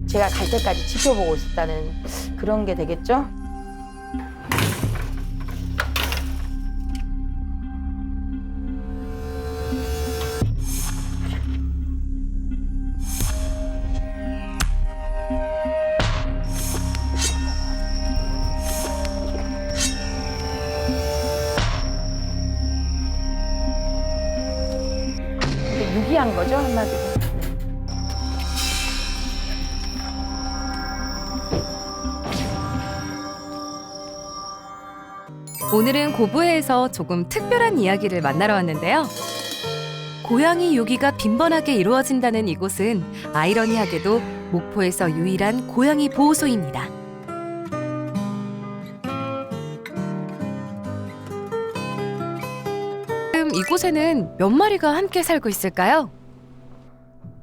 제가 갈 때까지 지켜보고 있었다는 그런 게 되겠죠? 유기한 거죠, 한마디로. 오늘은 고부회에서 조금 특별한 이야기를 만나러 왔는데요. 고양이 유기가 빈번하게 이루어진다는 이곳은 아이러니하게도 목포에서 유일한 고양이 보호소입니다. 지금 이곳에는 몇 마리가 함께 살고 있을까요?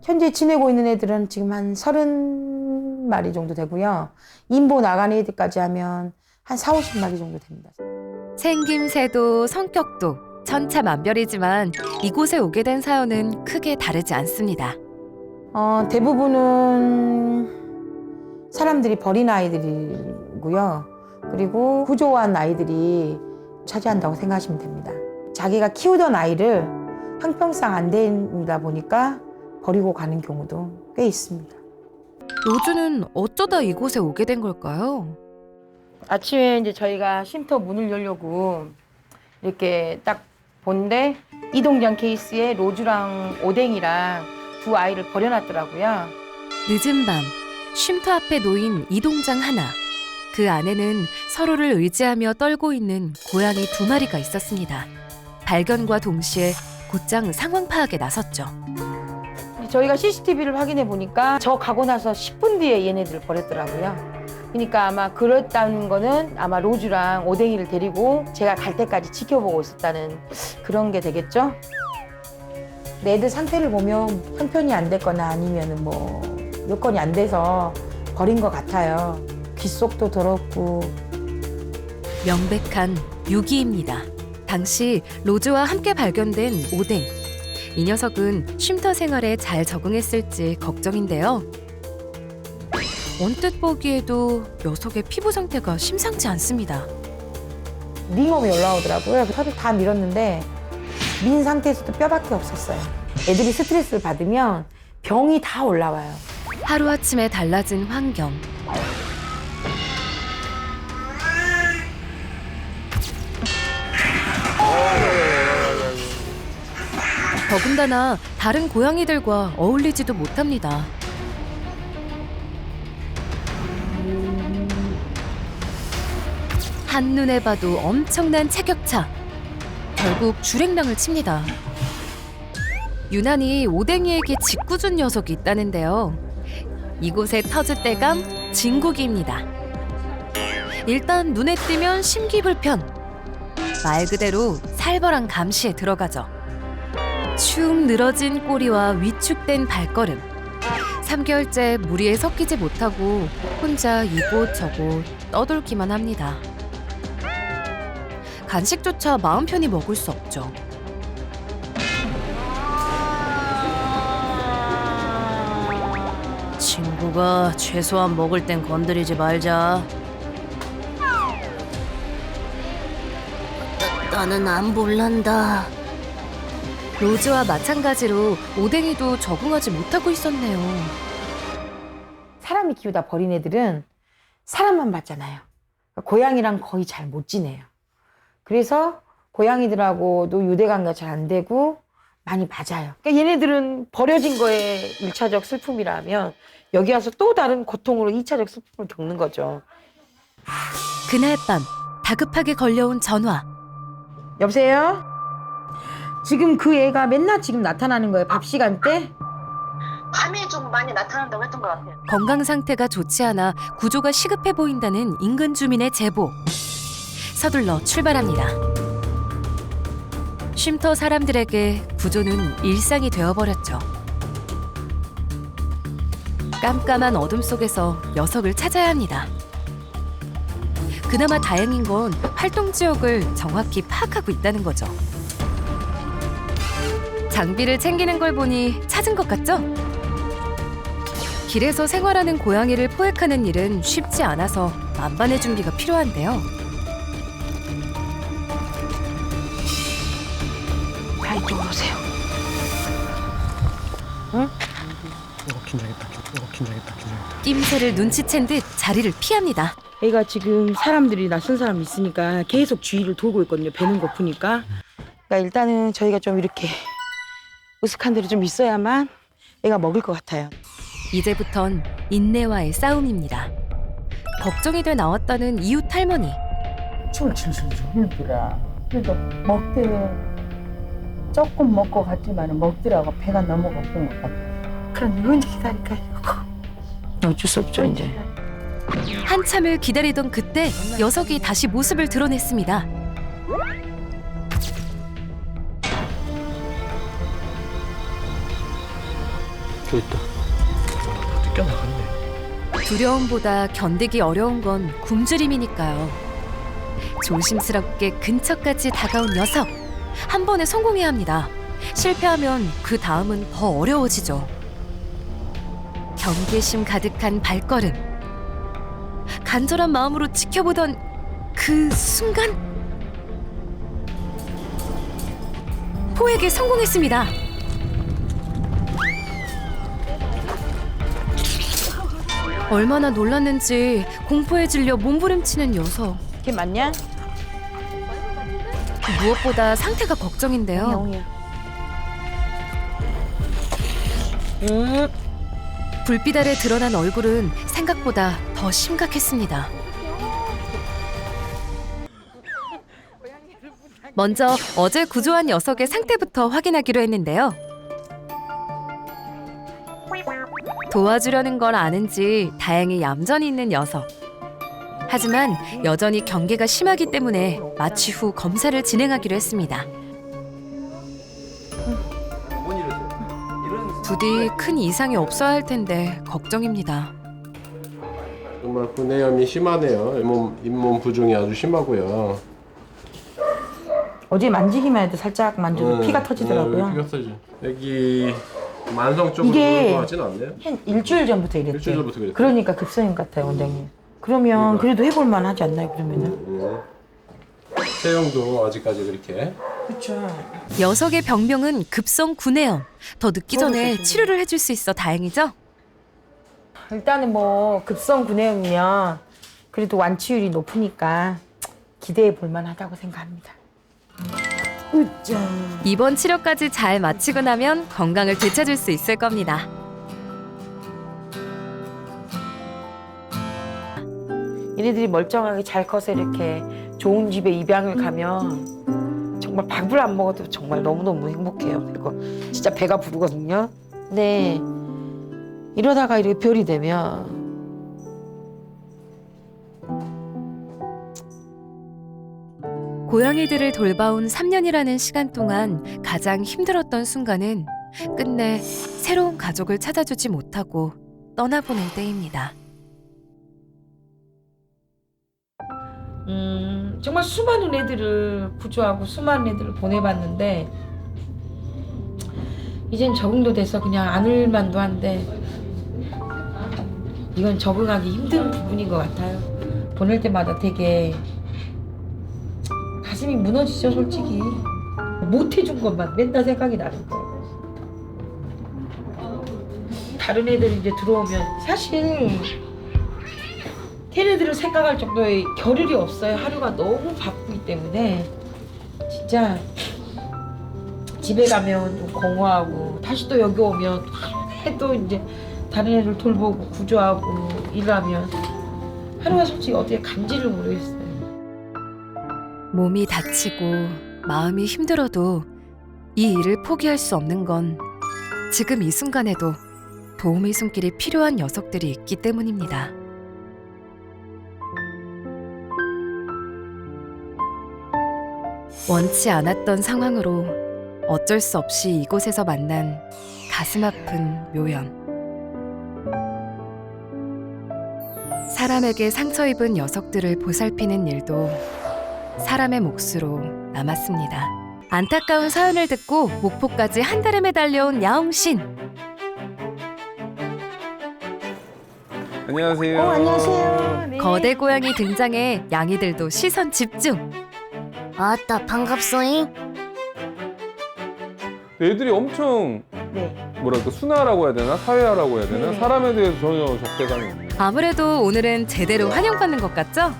현재 지내고 있는 애들은 지금 한 30마리 정도 되고요. 인보 나간 애들까지 하면 한 4, 50마리 정도 됩니다. 생김새도 성격도 천차만별이지만 이곳에 오게 된 사연은 크게 다르지 않습니다. 대부분은 사람들이 버린 아이들이고요. 그리고 구조한 아이들이 차지한다고 생각하시면 됩니다. 자기가 키우던 아이를 형평성 안 된다 보니까 버리고 가는 경우도 꽤 있습니다. 로즈는 어쩌다 이곳에 오게 된 걸까요? 아침에 이제 저희가 쉼터 문을 열려고 이렇게 딱 본데 이동장 케이스에 로즈랑 오뎅이랑 두 아이를 버려놨더라고요. 늦은 밤 쉼터 앞에 놓인 이동장 하나. 그 안에는 서로를 의지하며 떨고 있는 고양이 2마리가 있었습니다. 발견과 동시에 곧장 상황 파악에 나섰죠. 저희가 CCTV를 확인해 보니까 저 가고 나서 10분 뒤에 얘네들을 버렸더라고요. 그러니까 아마 그랬다는 거는 아마 로즈랑 오뎅이를 데리고 제가 갈 때까지 지켜보고 있었다는 그런 게 되겠죠? 근데 애들 상태를 보면 형편이 안 됐거나 아니면 뭐 여건이 안 돼서 버린 것 같아요. 귓속도 더럽고. 명백한 유기입니다. 당시 로즈와 함께 발견된 오뎅. 이 녀석은 쉼터 생활에 잘 적응했을지 걱정인데요. 언뜻 보기에도 녀석의 피부 상태가 심상치 않습니다. 링웜이 올라오더라고요. 털을 다 밀었는데 민 상태에서도 뼈밖에 없었어요. 애들이 스트레스를 받으면 병이 다 올라와요. 하루아침에 달라진 환경. 더군다나 다른 고양이들과 어울리지도 못합니다. 한눈에 봐도 엄청난 체격차. 결국 줄행랑을 칩니다. 유난히 오뎅이에게 짓궂은 녀석이 있다는데요. 이곳의 터줏대감 진국이입니다. 일단 눈에 띄면 심기불편. 말 그대로 살벌한 감시에 들어가죠. 축 늘어진 꼬리와 위축된 발걸음. 3개월째 무리에 섞이지 못하고 혼자 이곳저곳 떠돌기만 합니다. 간식조차 마음 편히 먹을 수 없죠. 친구가 최소한 먹을 땐 건드리지 말자. 나는 안 볼란다. 로즈와 마찬가지로 오뎅이도 적응하지 못하고 있었네요. 사람이 키우다 버린 애들은 사람만 봤잖아요. 고양이랑 거의 잘 못 지내요. 그래서 고양이들하고도 유대관계가 잘 안 되고 많이 맞아요. 그러니까 얘네들은 버려진 거에 1차적 슬픔이라면 여기 와서 또 다른 고통으로 2차적 슬픔을 겪는 거죠. 그날 밤 다급하게 걸려온 전화. 여보세요? 지금 그 애가 맨날 지금 나타나는 거예요. 밥 시간 때? 밤에 좀 많이 나타난다고 했던 것 같아요. 건강 상태가 좋지 않아 구조가 시급해 보인다는 인근 주민의 제보. 서둘러 출발합니다. 쉼터 사람들에게 구조는 일상이 되어버렸죠. 깜깜한 어둠 속에서 녀석을 찾아야 합니다. 그나마 다행인 건 활동 지역을 정확히 파악하고 있다는 거죠. 장비를 챙기는 걸 보니 찾은 것 같죠? 길에서 생활하는 고양이를 포획하는 일은 쉽지 않아서 만반의 준비가 필요한데요. 자, 이쪽으로 오세요. 긴장했다. 낌새를 눈치챈 듯 자리를 피합니다. 애가 지금 사람들이 낯선 사람 있으니까 계속 주위를 돌고 있거든요. 배는 고프니까. 그러니까 일단은 저희가 좀 이렇게 으슥한 데로 좀 있어야만 애가 먹을 것 같아요. 이제부턴 인내와의 싸움입니다. 걱정이 돼 나왔다는 이웃 할머니. 출출출 힘들더라. 그래도 먹대 조금 먹고 갔지만 먹더라고. 배가 너무 고픈 것 같아. 그럼 언제 기다릴까요? 어쩔 수 없죠 이제. 한참을 기다리던 그때 녀석이 다시 모습을 드러냈습니다. 저 있다. 뛰어나갔네. 두려움보다 견디기 어려운 건 굶주림이니까요. 조심스럽게 근처까지 다가온 녀석. 한 번에 성공해야 합니다. 실패하면 그 다음은 더 어려워지죠. 경계심 가득한 발걸음. 간절한 마음으로 지켜보던 그 순간 포획에 성공했습니다. 얼마나 놀랐는지 공포에 질려 몸부림치는 녀석. 이게 맞냐? 무엇보다 상태가 걱정인데요. 영이야. 불빛 아래 드러난 얼굴은 생각보다 더 심각했습니다. 먼저 어제 구조한 녀석의 상태부터 확인하기로 했는데요. 도와주려는 걸 아는지 다행히 얌전히 있는 녀석. 하지만 여전히 경계가 심하기 때문에 마취 후 검사를 진행하기로 했습니다. 부디 큰 이상이 없어야 할 텐데 걱정입니다. 정말 구내염이 심하네요. 잇몸 부종이 아주 심하고요. 어제 만지기만 해도 살짝 만져도 피가 터지더라고요. 피가 터지. 여기 만성적으로 이게 그런 것 같진 않네요. 한 일주일 전부터 이랬대. 일주일 전부터 그랬대요. 그러니까 급성인 것 같아요, 원장님. 그러면 그래도 해볼 만하지 않나요, 그러면은? 체형도 아직까지 그렇게. 그렇죠. 녀석의 병명은 급성 구내염. 더 늦기 전에 치료를 해줄 수 있어 다행이죠? 일단은 뭐 급성 구내염이면 그래도 완치율이 높으니까 기대해 볼 만하다고 생각합니다. 으쌰. 이번 치료까지 잘 마치고 나면 건강을 되찾을 수 있을 겁니다. 얘네들이 멀쩡하게 잘 커서 이렇게 좋은 집에 입양을 가면 정말 밥을 안 먹어도 정말 너무너무 행복해요. 그리고 진짜 배가 부르거든요. 근데 이러다가 이렇게 별이 되면 고양이들을 돌봐온 3년이라는 시간 동안 가장 힘들었던 순간은 끝내 새로운 가족을 찾아주지 못하고 떠나보낼 때입니다. 정말 수많은 애들을 구조하고 수많은 애들을 보내봤는데 이젠 적응도 돼서 그냥 안을만도 한데 이건 적응하기 힘든 부분인 것 같아요. 보낼 때마다 되게 가슴이 무너지죠, 솔직히. 못 해준 것만 맨날 생각이 나는 거예요. 다른 애들이 이제 들어오면 사실 걔네들을 생각할 정도의 겨를이 없어요. 하루가 너무 바쁘기 때문에 진짜 집에 가면 좀 공허하고 다시 또 여기 오면 또 이제 다른 애들 돌보고 구조하고 일하면 하루가 솔직히 어떻게 간지를 모르겠어요. 몸이 다치고 마음이 힘들어도 이 일을 포기할 수 없는 건 지금 이 순간에도 도움의 손길이 필요한 녀석들이 있기 때문입니다. 원치 않았던 상황으로 어쩔 수 없이 이곳에서 만난 가슴 아픈 묘연. 사람에게 상처 입은 녀석들을 보살피는 일도 사람의 몫으로 남았습니다. 안타까운 사연을 듣고 목포까지 한달음에 달려온 야옹신. 안녕하세요. 안녕하세요. 네. 거대 고양이 등장에 양이들도 시선 집중. 아따 반갑소잉. 애들이 엄청 네. 뭐랄까 순하라고 해야 되나 사회화라고 해야 되나 네. 사람에 대해서 전혀 적대감이 없네요. 아무래도 오늘은 제대로 환영받는 것 같죠?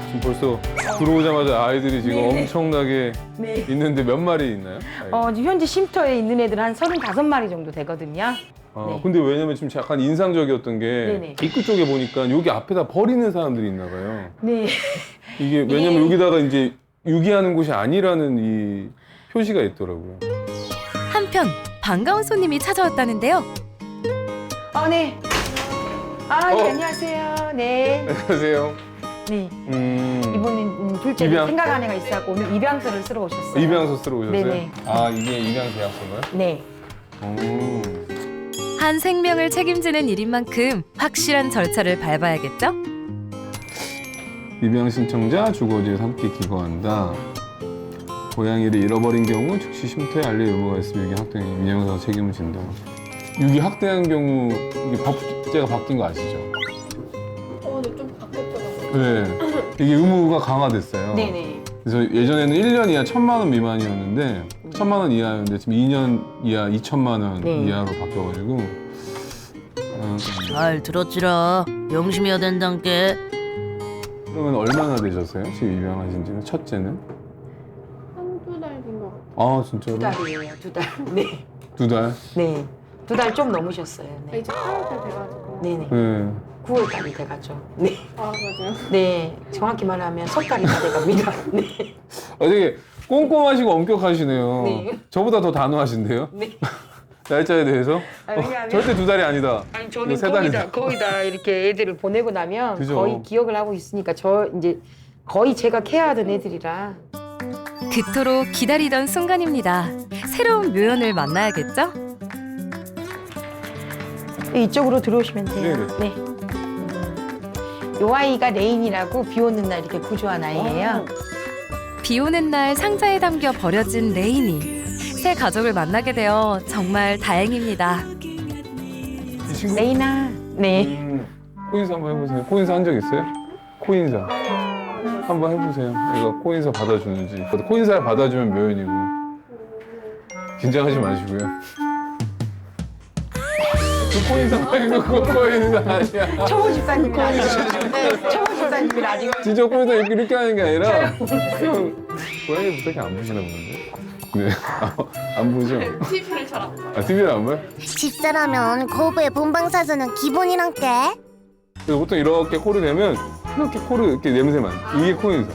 지금 벌써 들어오자마자 아이들이 지금 네. 엄청나게 네. 있는데 몇 마리 있나요? 아이가? 지금 현재 쉼터에 있는 애들 한 35마리 정도 되거든요. 네. 근데 왜냐면 지금 약간 인상적이었던 게 네네. 입구 쪽에 보니까 여기 앞에다 버리는 사람들이 있나 봐요. 네. 이게 왜냐면 예. 여기다가 이제 유기하는 곳이 아니라는 이 표시가 있더라고요. 한편 반가운 손님이 찾아왔다는데요. 네. 네, 안녕하세요. 네. 안녕하세요. 네. 이분은 둘째 입양. 생각 아내가 있어갖고 오늘 입양서를 쓰러 오셨어요. 입양서 쓰러 오셨어요? 네네. 아 이게 입양 계약서인가요? 네. 한 생명을 책임지는 일인 만큼 확실한 절차를 밟아야겠죠? 입양 신청자 주거지에서 함께 기거한다. 고양이를 잃어버린 경우 즉시 쉼터에 알릴 의무가 있으며 유기 학대에 민영사가 책임을 진다. 유기 학대한 경우 이게 법제가 바뀐 거 아시죠? 네, 좀 바뀌었더라고요. 네. 이게 의무가 강화됐어요. 네네. 그래서 예전에는 1년 이하 1,000만 원 미만이었는데 1,000만 원 이하였는데 지금 2년 이하 2천만 원 네. 이하로 바뀌어가지고 잘 들었지라. 명심해야 된단께. 그러면 얼마나 되셨어요? 지금 입양하신 지는 첫째는? 한두 달 된 것 같아요. 아 진짜로? 2달이에요. 2달. 네. 2달? 네. 2달 좀 넘으셨어요. 네. 이제 8월 때 돼가지고. 네네. 네. 9월달이 돼가죠. 네. 아 맞아요. 네. 정확히 말하면 석 달이 다 돼갑니다. 네. 되게 꼼꼼하시고 엄격하시네요. 네. 저보다 더 단호하신데요? 네. 날짜에 대해서? 왜냐하면 절대 2달이 아니다. 아니 이거 저는 세 달이다. 거의 다 이렇게 애들을 보내고 나면 그죠. 거의 기억을 하고 있으니까 저 이제 거의 제가 케어하던 애들이라. 그토록 기다리던 순간입니다. 새로운 묘연을 만나야겠죠? 이쪽으로 들어오시면 돼요. 네네. 네. 요 아이가 레인이라고 비 오는 날 이렇게 구조한 아이예요. 비 오는 날 상자에 담겨 버려진 레인이 새 가족을 만나게 되어 정말 다행입니다. 이 친구 레인아. 네. 코인사 한번 해보세요. 코인사 한 적 있어요? 코인사. 한번 해보세요. 이거 코인사 받아주는지. 코인사를 받아주면 묘연이고. 긴장하지 마시고요. 그 코인사 말고 그거 코인사 아니야. 초보 집사님이라 아직. 네. 초보 집사님이라 아직. 진짜 코인사 이렇게 하는 게 아니라 그냥 고양이 부탁이 안 보시나 보는데. 네. 안 보죠? TV를 잘 안 봐요. TV를 안 봐요? 집사라면 거부의 본방사수는 기본이란께. 그래서 보통 이렇게 코를 대면 이렇게 코를 이렇게 냄새만. 이게 코인사.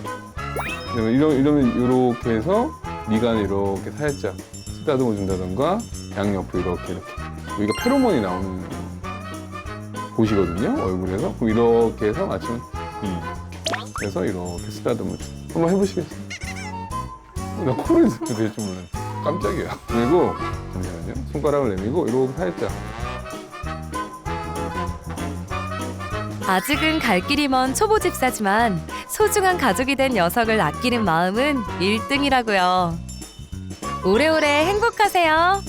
이러면 이렇게 해서 미간을 이렇게 살짝 쓰다듬어 준다던가 양옆으로 이렇게. 여기가 페로몬이 나오는 곳이거든요, 얼굴에서. 그럼 이렇게 해서 맞추면 그래서 이렇게 쓰다듬어 줘. 한번 해보시겠어요? 나 코를 될 줄 몰랐네. 깜짝이야. 그리고 잠시만요. 손가락을 내밀고 이렇게 살짝. 아직은 갈 길이 먼 초보 집사지만 소중한 가족이 된 녀석을 아끼는 마음은 1등이라고요. 오래오래 행복하세요.